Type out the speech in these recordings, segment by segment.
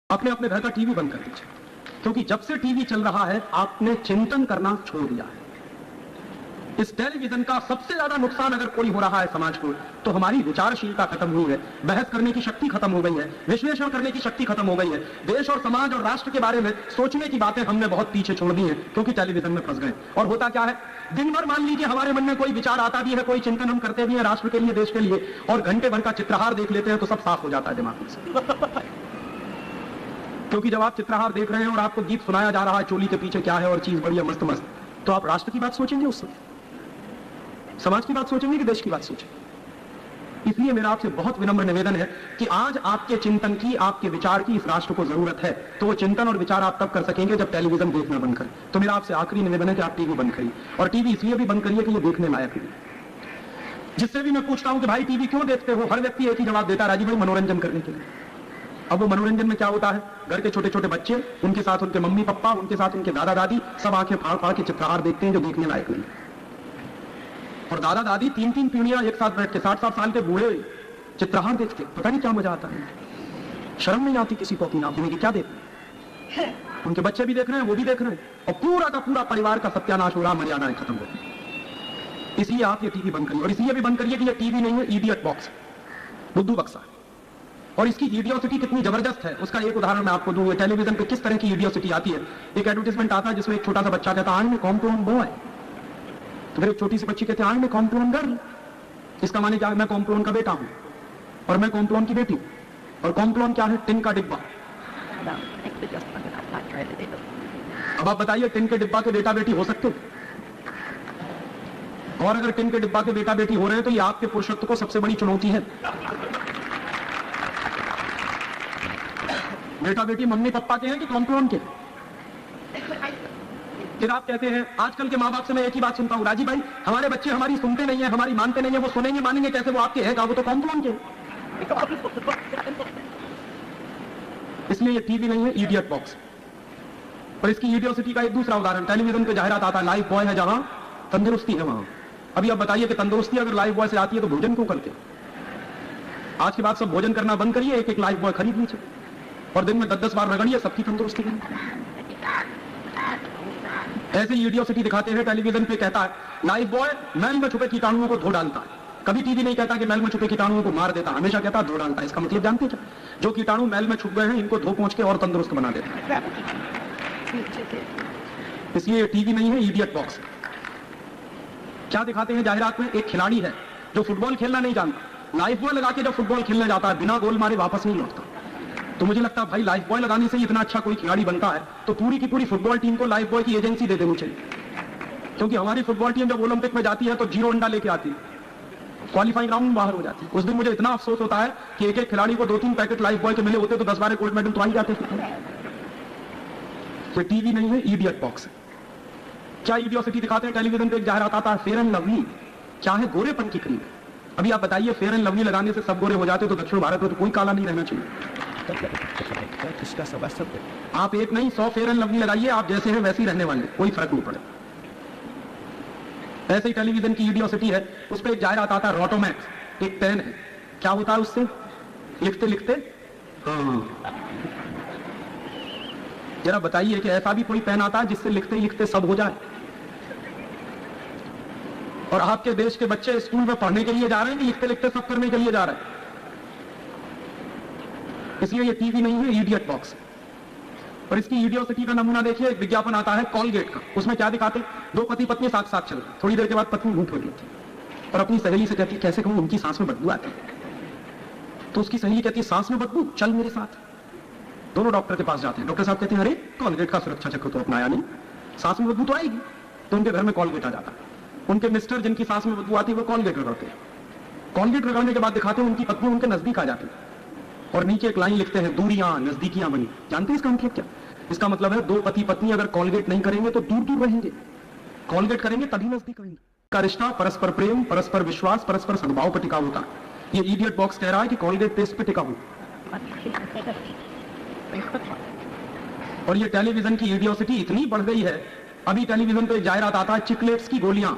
आपने अपने घर का टीवी बंद कर दीजिए, क्योंकि जब से टीवी चल रहा है आपने चिंतन करना छोड़ दिया है। इस टेलीविजन का सबसे ज्यादा नुकसान अगर कोई हो रहा है समाज को, तो हमारी विचारशीलता खत्म हुई है, बहस करने की शक्ति खत्म हो गई है, विश्लेषण करने की शक्ति खत्म हो गई है। देश और समाज और राष्ट्र के बारे में सोचने की बातें हमने बहुत पीछे छोड़ दी है, क्योंकि टेलीविजन में फंस गए। और होता क्या है, दिन भर मान लीजिए हमारे मन में कोई विचार आता भी है, कोई चिंतन हम करते भी है राष्ट्र के लिए, देश के लिए, और घंटे भर का चित्रहार देख लेते हैं तो सब साफ हो जाता है दिमाग में। क्योंकि जब आप चित्रहार देख रहे हैं और आपको गीत सुनाया जा रहा है चोली के पीछे क्या है और चीज बढ़िया मस्त मस्त, तो आप राष्ट्र की बात सोचेंगे, उससे समाज की बात सोचेंगे कि देश की बात सोचेंगे। इसलिए मेरा आपसे बहुत विनम्र निवेदन है कि आज आपके चिंतन की, आपके विचार की इस राष्ट्र को जरूरत है, तो वो चिंतन और विचार आप तब कर सकेंगे जब टेलीविजन देखना बंद करें। तो मेरा आपसे आखिरी निवेदन है कि आप टीवी बंद करिए, और टीवी इसलिए भी बंद करिए कि ये देखने लायक नहीं। जिससे भी मैं पूछता हूं कि भाई टीवी क्यों देखते हो, हर व्यक्ति एक ही जवाब देता है, राजीव भाई मनोरंजन करने के लिए। अब वो मनोरंजन में क्या होता है, घर के छोटे छोटे बच्चे, उनके साथ उनके मम्मी पापा, उनके साथ उनके दादा दादी, सब आंखें फाड़ फाड़ के चित्रहार देखते हैं जो देखने लायक नहीं। और दादा दादी 3-3 पीढ़ियां एक साथ बैठ के 60-60 साल के बूढ़े चित्रहार देखते, पता नहीं क्या मजा आता है। शर्म नहीं आती किसी को अपनी नाम देने की, क्या देखते हैं। उनके बच्चे भी देख रहे हैं, वो भी देख रहे हैं, और पूरा का पूरा परिवार का सत्यानाश हो रहा, मर्यादाएं खत्म हो रही। इसलिए आप ये टीवी बंद करिए, और इसलिए भी बंद करिए कि ये टीवी नहीं है, इडियट बॉक्स, बुद्धू बक्सा। और इसकी इडियोसिटी कितनी जबरदस्त है उसका एक उदाहरण मैं आपको दूं। टेलीविजन पे किस तरह की इडियोसिटी आती है। एक एडवर्टाइजमेंट आता है जिसमें एक छोटा सा बच्चा कहता है आई एम कॉम्प्लोन बॉय, तो फिर एक छोटी सी बच्ची कहती है आई एम कॉम्प्लोन गर्ल। इसका माने क्या, मैं कॉम्प्लोन का बेटा हूं और मैं कॉम्प्लोन की बेटी हूं। और कॉम्प्लोन क्या है, टिन का डिब्बा। अब आप बताइए, टिन के डिब्बा के बेटा बेटी हो सकते? और अगर टिन के डिब्बा के बेटा बेटी हो रहे हैं तो ये आपके पुरुषत्व को सबसे बड़ी चुनौती है। बेटा बेटी मम्मी पापा के हैं कि कॉम्प्लोन के? फिर आप कहते हैं, आजकल के माँ बाप से मैं एक ही बात सुनता हूं, राजीव भाई हमारे बच्चे हमारी सुनते नहीं है, हमारी मानते नहीं है, वो सुनेंगे मानेंगे कैसे, वो आपके है, वो तो कॉम्प्लोन के। इसलिए ये टीवी नहीं है, इडियट बॉक्स। और इसकी इडियोसिटी का एक दूसरा उदाहरण, टेलीविजन पे जाहिरात आता है, लाइफ बॉय है जहां तंदुरुस्ती है वहां। अभी आप बताइए कि तंदुरुस्ती अगर लाइफ बॉय से आती है तो भोजन क्यों करते? आज के बाद सब भोजन करना बंद करिए, एक एक लाइफ बॉय खरीद लीजिए और दिन में 10-10 बार रगड़िए, सबकी तंदुरुस्ती है। ऐसे इडियोसिटी दिखाते हैं। टेलीविजन पे कहता है लाइफ बॉय मैल में छुपे कीटाणुओं को धो डालता है। कभी टीवी नहीं कहता कि मैल में छुपे कीटाणुओं को मार देता, हमेशा कहता धो डालता है। इसका मतलब जानते हैं क्या, जो कीटाणु मैल में छुप गए हैं इनको धो पहुंच के और तंदुरुस्त बना देता है। इसलिए टीवी नहीं है, इडियट बॉक्स। क्या दिखाते हैं जाहिरात में, एक खिलाड़ी है जो फुटबॉल खेलना नहीं जानता, लाइफ बॉय लगा के जब फुटबॉल खेलने जाता है बिना गोल मारे वापस नहीं लौटता। तो मुझे लगता है भाई लाइफ बॉय लगाने से इतना अच्छा कोई खिलाड़ी बनता है तो पूरी की पूरी फुटबॉल टीम को लाइफ बॉय की एजेंसी दे देनी चाहिए। क्योंकि हमारी फुटबॉल टीम जब ओलंपिक में जाती है तो 0 अंडा लेके आती है, क्वालिफाइंग राउंड में बाहर हो जाती है। उस दिन मुझे इतना अफसोस होता है कि एक एक खिलाड़ी को 2-3 पैकेट लाइफ बॉय के मिले होते तो 10-12 गोल्ड मेडल तो आ ही जाते थे। तो टीवी नहीं है, इडियट बॉक्स है। क्या इडियोसिटी दिखाते हैं टेलीविजन पे, एक जाहिरात आता है फेयर एंड लवली, क्या है गोरेपन की क्रीम। अभी आप बताइए, फेयर एंड लवली लगाने से सब गोरे हो जाते तो दक्षिण भारत में तो कोई काला नहीं रहना चाहिए। आप एक नहीं 100 फेयर एंड लवली लगाइए, आप जैसे हैं वैसे ही रहने वाले, कोई फर्क नहीं पड़े। ऐसे ही टेलीविजन की इडियोसिटी है, उस पर एक जाहिरात आता है रोटोमैक्स, एक पेन है, क्या होता है उससे, लिखते लिखते जरा बताइए कि ऐसा भी कोई पेन आता है जिससे लिखते ही लिखते सब हो जाए। और आपके देश के बच्चे स्कूल में पढ़ने के लिए जा रहे हैं कि लिखते लिखते सब करने के लिए जा रहे हैं। इसलिए ये टीवी नहीं है, इडियट बॉक्स। और इसकी इडियोसिटी का नमूना देखिए, एक विज्ञापन आता है कॉलगेट का, उसमें क्या दिखाते, 2 पति पत्नी साथ साथ चल रहे, थोड़ी देर के बाद पत्नी मुंह खोल लेती और अपनी सहेली से कहती कैसे कहूं उनकी सांस में बदबू आती है। तो उसकी सहेली कहती सांस में बदबू, चल मेरे साथ। दोनों डॉक्टर के पास जाते हैं, डॉक्टर साहब कहते हैं अरे कॉलगेट का सुरक्षा चक्र तो अपनाया नहीं, सांस में बदबू तो आएगी। तो उनके घर में कॉलगेट आ जाता है। उनके मिस्टर जिनकी सांस में बदबू आती है वो कॉलगेट रगड़ते हैं। कॉलगेट रगड़ने के बाद दिखाते हैं उनकी पत्नी उनके नजदीक आ जाती है और नीचे एक लाइन लिखते हैं दूरियां नजदीकियां बनी। जानते हैं इसका मतलब क्या? इसका मतलब है 2 पति पत्नी अगर कॉलगेट नहीं करेंगे तो दूर दूर रहेंगे, कॉलगेट करेंगे तभी नजदीक रहेंगे। का रिश्ता परस्पर प्रेम, परस्पर विश्वास, परस्पर सद्भाव पर टिका होता है। ये इडियट बॉक्स कह रहा है कि कॉलगेट पेस्ट पे टिका हो। और ये टेलीविजन की इडियोसिटी इतनी बढ़ गई है, अभी टेलीविजन पे जाहिरात आता है चिकलेट्स की गोलियां,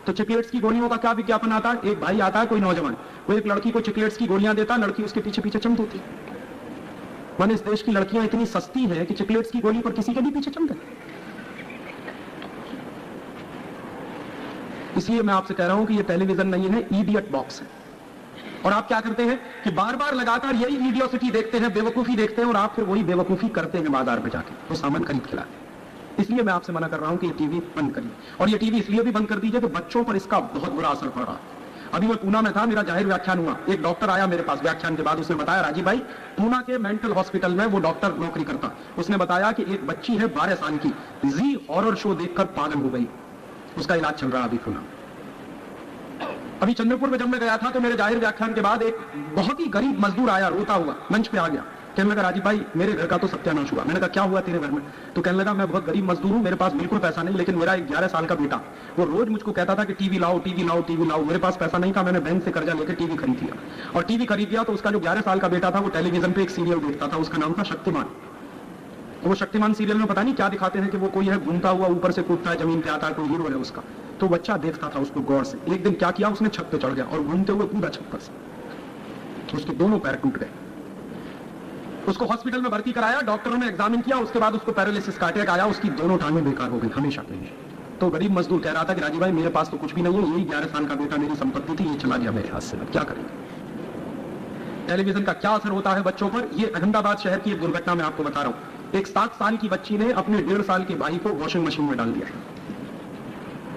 तो चिकलेट्स की गोलियों का क्या विज्ञापन आता है, एक भाई आता है कोई नौजवान, वो एक लड़की को चिकलेट्स की गोलियां देता है, लड़की उसके पीछे पीछे चमक देती है। माने इस देश की लड़कियां इतनी सस्ती हैं कि चॉकलेट्स की गोली पर किसी के भी पीछे चल गए। इसलिए मैं आपसे कह रहा हूं कि ये टेलीविजन नहीं है, इडियट बॉक्स है। और आप क्या करते हैं कि बार बार लगातार यही इडियोसिटी देखते हैं, बेवकूफी देखते हैं, और आप फिर वही बेवकूफी करते हैं बाजार में जाके, वो सामान खरीद के लाते हैं। इसलिए मैं आपसे मना कर रहा हूं कि ये टीवी बंद करिए, और ये टीवी इसलिए भी बंद कर दीजिए कि बच्चों पर इसका बहुत बुरा असर पड़ रहा है। अभी मैं पूना में था, मेरा जाहिर व्याख्यान हुआ, एक डॉक्टर आया मेरे पास व्याख्यान के बाद, उसने बताया, राजीव भाई पूना के मेंटल हॉस्पिटल में वो डॉक्टर नौकरी करता, उसने बताया कि एक बच्ची है 12 साल की, जी हॉरर शो देखकर पागल हो गई, उसका इलाज चल रहा है अभी पूना। अभी चंद्रपुर में जब मैं गया था तो मेरे जाहिर व्याख्यान के बाद एक बहुत ही गरीब मजदूर आया, रोता हुआ मंच पे आ गया, कहने लगा, राजीव भाई मेरे घर का तो सत्यानाश हुआ। मैंने कहा क्या हुआ तेरे घर में? तो कहने लगा, मैं बहुत गरीब मजदूर हूं, मेरे पास बिल्कुल पैसा नहीं, लेकिन मेरा एक 11 साल का बेटा वो रोज मुझको कहता था कि टीवी लाओ टीवी लाओ टीवी लाओ। मेरे पास पैसा नहीं था, मैंने बैंक से कर्जा लेकर टीवी खरीद लिया, और टीवी खरीद लिया तो उसका जो 11 साल का बेटा था वो टेलीविजन पे एक सीरियल देखता था, उसका नाम था शक्तिमान। तो वो शक्तिमान सीरियल में पता नहीं क्या दिखाते हैं कि वो कोई है घूमता हुआ ऊपर से कूदता है, जमीन पे आता है, कोई हीरो है उसका। तो बच्चा देखता था उसको गौर से। एक दिन क्या किया उसने, छत पे चढ़ गया और घूमते हुए कूदा छत पर से, उसके दोनों पैर टूट गए। उसको हॉस्पिटल में भर्ती कराया, डॉक्टरों ने एग्जामिन किया, उसके बाद उसको पैरालिसिस का अटैक आया, उसकी दोनों टांगें बेकार हो गई हमेशा के लिए। तो गरीब मजदूर कह रहा था कि राजीव भाई मेरे पास तो कुछ भी नहीं है, यही 11 साल का बेटा मेरी संपत्ति थी, ये चला गया मेरे हाथ से, अब क्या करेंगे। टेलीविजन का क्या असर होता है बच्चों पर, ये अहमदाबाद शहर की एक दुर्घटना मैं आपको बता रहा हूं। एक 7 साल की बच्ची ने अपने 1.5 साल के भाई को वॉशिंग मशीन में डाल दिया।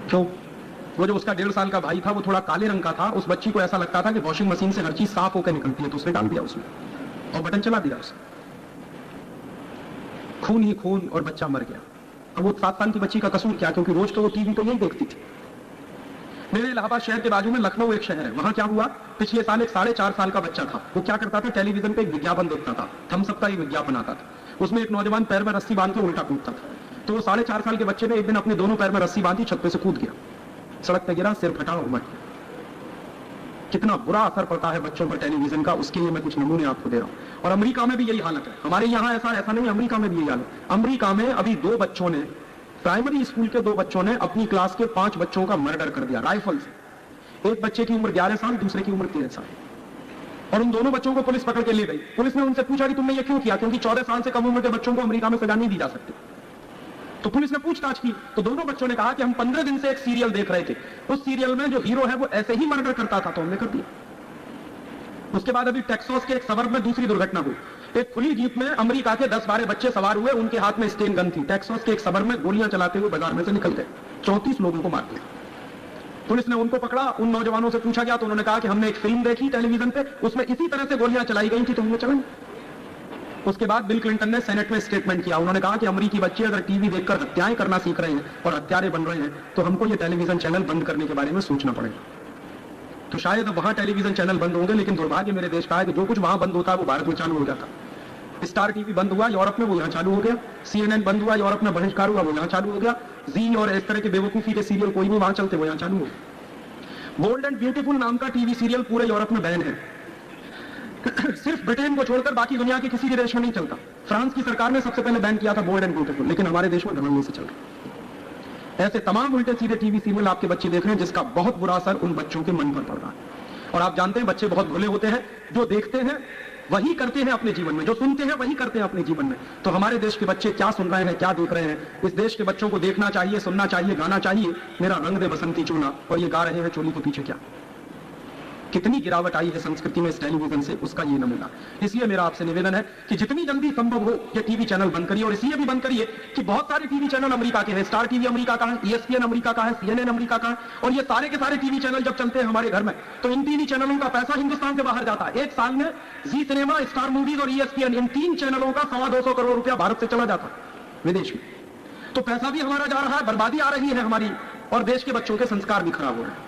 क्यों? वो जो उसका 1.5 साल का भाई था वो थोड़ा काले रंग का था, उस बच्ची को ऐसा लगता था कि वॉशिंग मशीन से हर चीज साफ होकर निकलती है, तो उसने डाल दिया उसमें और बटन चला दिया उसने, खून ही खून और बच्चा मर गया। अब वो 7 साल की बच्ची का कसूर क्या? क्योंकि रोज तो वो टीवी तो यही देखती थी। मेरे इलाहाबाद शहर के बाजू में लखनऊ एक शहर है, वहां क्या हुआ, पिछले साल एक 4.5 साल का बच्चा था, वो क्या करता था, टेलीविजन पे एक विज्ञापन देखता था, थम्स अप का एक विज्ञापन आता था, उसमें एक नौजवान पैर में रस्सी बांध के उल्टा कूदता था। तो वो 4.5 साल के बच्चे ने एक दिन अपने दोनों पैर में रस्सी बांधी, छत पे से कूद गया, सड़क पे गिरा, सिर फटा और मर गया। कितना बुरा असर पड़ता है बच्चों पर टेलीविजन का, उसके लिए मैं कुछ नमूने आपको दे रहा हूं। और अमेरिका में भी यही हालत है, हमारे यहाँ ऐसा नहीं, अमेरिका में भी यही हालत। अमेरिका में अभी 2 बच्चों ने, प्राइमरी स्कूल के 2 बच्चों ने अपनी क्लास के 5 बच्चों का मर्डर कर दिया राइफल से। एक बच्चे की उम्र 11 साल, दूसरे की उम्र 13 साल, और उन दोनों बच्चों को पुलिस पकड़ के ले गई। पुलिस ने उनसे पूछा कि तुमने ये क्यों किया, क्योंकि 14 साल से कम उम्र के बच्चों को अमेरिका में सजा नहीं दी जा सकती। तो पुलिस ने पूछताछ की तो दोनों बच्चों ने कहा कि हम 15 दिन से एक सीरियल देख रहे थे, उस सीरियल में जो हीरो है वो ऐसे ही मर्डर करता था, तो हमने कर दिया। उसके बाद अभी टेक्सास के एक सबर्ब में दूसरी दुर्घटना हुई। एक खुली जीप में अमेरिका के 10-12 बच्चे सवार हुए, उनके हाथ में स्टेन गन थी, टेक्सास के एक सबर्ब में गोलियां चलाते हुए बाजार में से निकल गए, 34 लोगों को मार दिया। पुलिस ने उनको पकड़ा, उन नौजवानों से पूछा गया तो उन्होंने कहा कि हमने एक फिल्म देखी टेलीविजन पे, उसमें इसी तरह से गोलियां चलाई गई थी, तो हमने चलाई। उसके बाद बिल क्लिंटन ने सेनेट में स्टेटमेंट किया, उन्होंने कहा कि अमेरिकी बच्चे अगर टीवी देखकर हत्याएं करना सीख रहे हैं और हत्यारे बन रहे हैं तो हमको ये टेलीविजन चैनल बंद करने के बारे में सोचना पड़ेगा। तो शायद वहां टेलीविजन चैनल बंद होंगे, लेकिन दुर्भाग्य मेरे देश का है कि जो कुछ वहां बंद होता है वो भारत में चालू हो जाता। स्टार टीवी बंद हुआ यूरोप में, वो यहाँ चालू हो गया। CNN बंद हुआ यूरोप में, बहिष्कार हुआ, वो यहाँ चालू हो गया। जी और इस तरह के बेवकूफी के सीरियल कोई नहीं वहां चलते, वो यहाँ चालू हो गए। बोल्ड एंड ब्यूटीफुल नाम का टीवी सीरियल पूरे यूरोप में बैन है। सिर्फ ब्रिटेन को छोड़कर बाकी दुनिया के किसी भी देश में नहीं चलता। फ्रांस की सरकार ने सबसे पहले बैन किया था बोल्ड एंड ब्यूटीफुल, लेकिन हमारे देश में धड़ल्ले से चल रहा। ऐसे तमाम उल्टे सीधे टीवी सीरियल आपके बच्चे देख रहे हैं, जिसका बहुत बुरा असर उन बच्चों के मन पर पड़ रहा है। और आप जानते हैं बच्चे बहुत भोले होते हैं, जो देखते हैं वही करते हैं अपने जीवन में, जो सुनते हैं वही करते हैं अपने जीवन में। तो हमारे देश के बच्चे क्या सुन रहे हैं, क्या देख रहे हैं, इस देश के बच्चों को देखना चाहिए, सुनना चाहिए, गाना चाहिए, मेरा रंग दे बसंती चूना, और ये गा रहे हैं चोली के पीछे क्या। कितनी गिरावट आई है संस्कृति में इस टेलीविजन से, उसका ये नमूना। इसलिए मेरा आपसे निवेदन है कि जितनी जल्दी संभव हो ये टीवी चैनल बंद करिए, और इसलिए भी बंद करिए कि बहुत सारे टीवी चैनल अमेरिका के हैं। स्टार टीवी अमेरिका का है, ESPN अमेरिका का है, CNN अमेरिका का है, और ये सारे के सारे टीवी चैनल जब चलते हैं हमारे घर में तो इन टीवी चैनलों का पैसा हिंदुस्तान से बाहर जाता है। एक साल में जी सिनेमा, स्टार मूवीज और ESPN, इन 3 चैनलों का 225 करोड़ रुपया भारत से चला जाता विदेश में। तो पैसा भी हमारा जा रहा है, बर्बादी आ रही है हमारी, और देश के बच्चों के संस्कार भी खराब हो रहे हैं।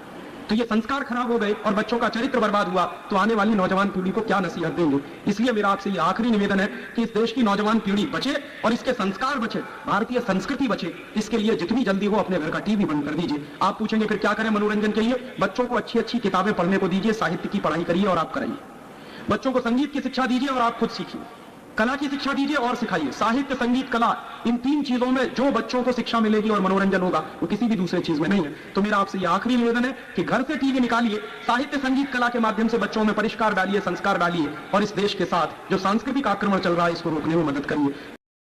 तो ये संस्कार खराब हो गए और बच्चों का चरित्र बर्बाद हुआ तो आने वाली नौजवान पीढ़ी को क्या नसीहत देंगे। इसलिए मेरा आपसे ये आखिरी निवेदन है कि इस देश की नौजवान पीढ़ी बचे और इसके संस्कार बचे, भारतीय संस्कृति बचे। इसके लिए जितनी जल्दी हो अपने घर का टीवी बंद कर दीजिए। आप पूछेंगे फिर क्या करें मनोरंजन के लिए? बच्चों को अच्छी अच्छी किताबें पढ़ने को दीजिए, साहित्य की पढ़ाई करिए और आप कराइए। बच्चों को संगीत की शिक्षा दीजिए और आप खुद सीखिए। कला की शिक्षा दीजिए और सिखाइए। साहित्य, संगीत, कला, इन 3 चीजों में जो बच्चों को शिक्षा मिलेगी और मनोरंजन होगा वो किसी भी दूसरे चीज में नहीं है। तो मेरा आपसे ये आखिरी निवेदन है कि घर से टीवी निकालिए, साहित्य, संगीत, कला के माध्यम से बच्चों में परिष्कार डालिए, संस्कार डालिए और इस देश के साथ जो सांस्कृतिक आक्रमण चल रहा है इसको रोकने में मदद करिए।